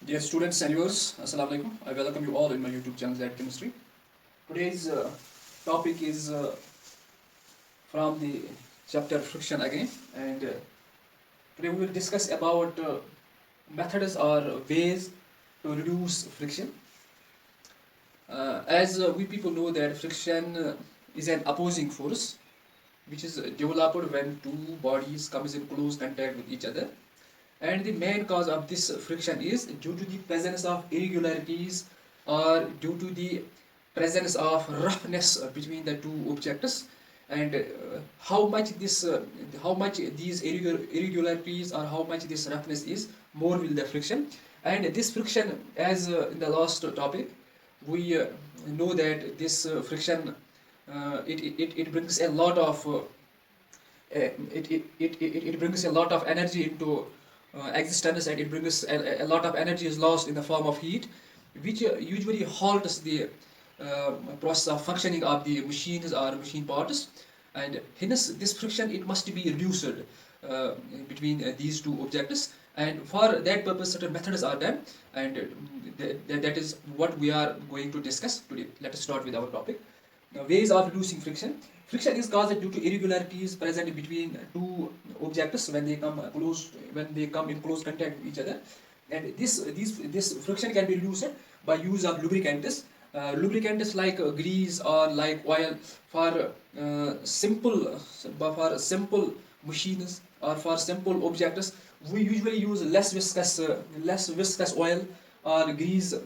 Dear students and viewers, Assalamu alaikum. I welcome you all in my YouTube channel Z Chemistry. Today's topic is from the chapter friction again, and today we will discuss about methods or ways to reduce friction. As we people know that friction is an opposing force which is developed when two bodies comes in close contact with each other, and the main cause of this friction is due to the presence of irregularities or due to the presence of roughness between the two objects, and how much these irregularities or how much this roughness is, more will the friction. And this friction, as in the last topic we know that this friction it brings a lot of it brings a lot of energy into existence, and it brings a lot of energy is lost in the form of heat, which usually halts the process of functioning of the machines or machine parts, and hence this friction it must be reduced between these two objects, and for that purpose certain methods are done, and that is what we are going to discuss today. Let us start with our topic. Now, ways of reducing friction. Friction is caused due to irregularities present between two objects when they come in close contact with each other, and this friction can be reduced by use of lubricants. Lubricants like grease or like oil for simple machines or for simple objects. We usually use less viscous oil or grease to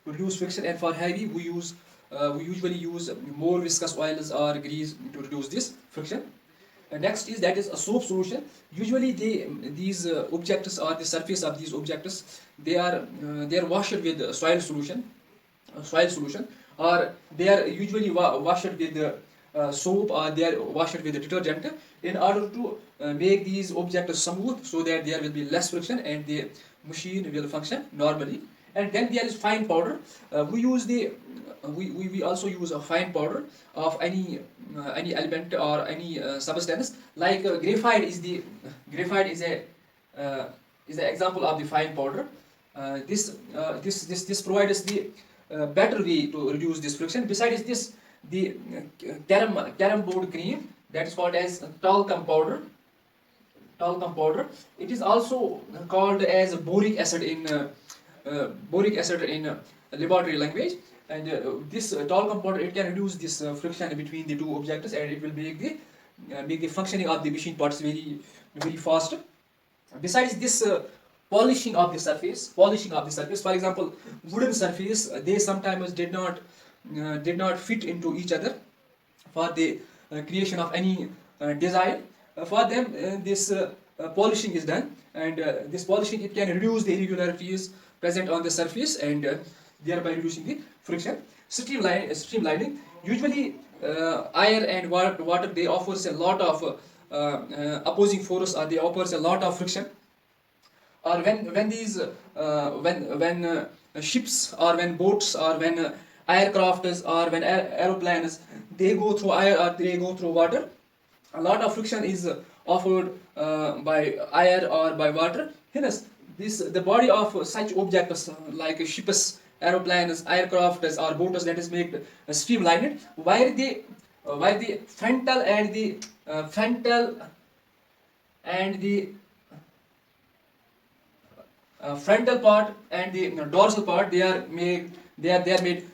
reduce friction, and for heavy we usually use more viscous oils or grease to reduce this friction. Next is that is a soap solution. Usually these objects or the surface of these objects they are washed with soil solution, or they are usually washed with soap, or they are washed with detergent in order to make these objects smooth, so that there will be less friction and the machine will function normally. And then there is fine powder. We use the we also use a fine powder of any element or any substance, like graphite is the example of the fine powder. This provides the better way to reduce this friction. Besides this, the carom board cream, that is called as talcum powder. It is also called as boric acid in laboratory language. And this talcum powder it can reduce this friction between the two objects, and it will make the functioning of the machine parts very fast. Besides this, polishing of the surface. For example, wooden surface, they sometimes did not fit into each other for the creation of any design. For them, this polishing is done, and this polishing it can reduce the irregularities present on the surface, and thereby reducing the friction. Streamlining. Usually, air and water they offers a lot of opposing force, or they offers a lot of friction. Or when these when ships, or when boats, or when aircrafts, or when aeroplanes they go through air or they go through water, a lot of friction is offered by air or by water. Hence, the body of such objects like ships, aeroplanes, aircrafts, or boats, that is made streamlined, where the frontal part and the dorsal part they are made they are made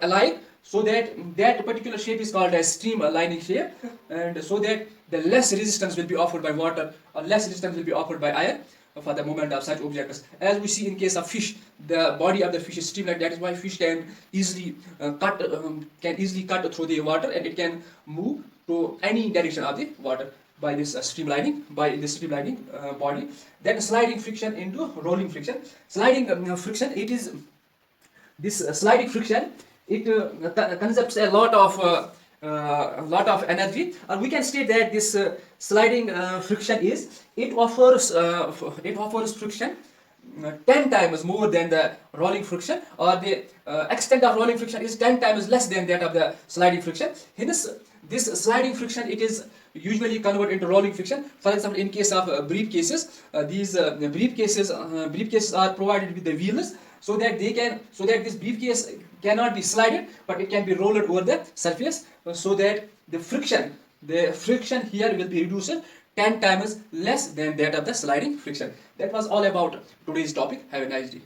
alike, so that that particular shape is called as streamlining shape, and so that the less resistance will be offered by water, or less resistance will be offered by air for the movement of such objects. As we see in case of fish, the body of the fish is streamlined. That is why fish can easily cut through the water, and it can move to any direction of the water by this streamlining body. Then sliding friction into rolling friction. Sliding friction, it is this sliding friction, it consumes a lot of energy, and we can state that this sliding friction is it offers friction 10 times more than the rolling friction, or the extent of rolling friction is 10 times less than that of the sliding friction. Hence, this sliding friction, it is usually converted into rolling friction. For example, in case of briefcases, these briefcases are provided with the wheels, so that this briefcase cannot be slided, but it can be rolled over the surface, so that the friction here will be reduced 10 times less than that of the sliding friction. That was all about today's topic. Have a nice day.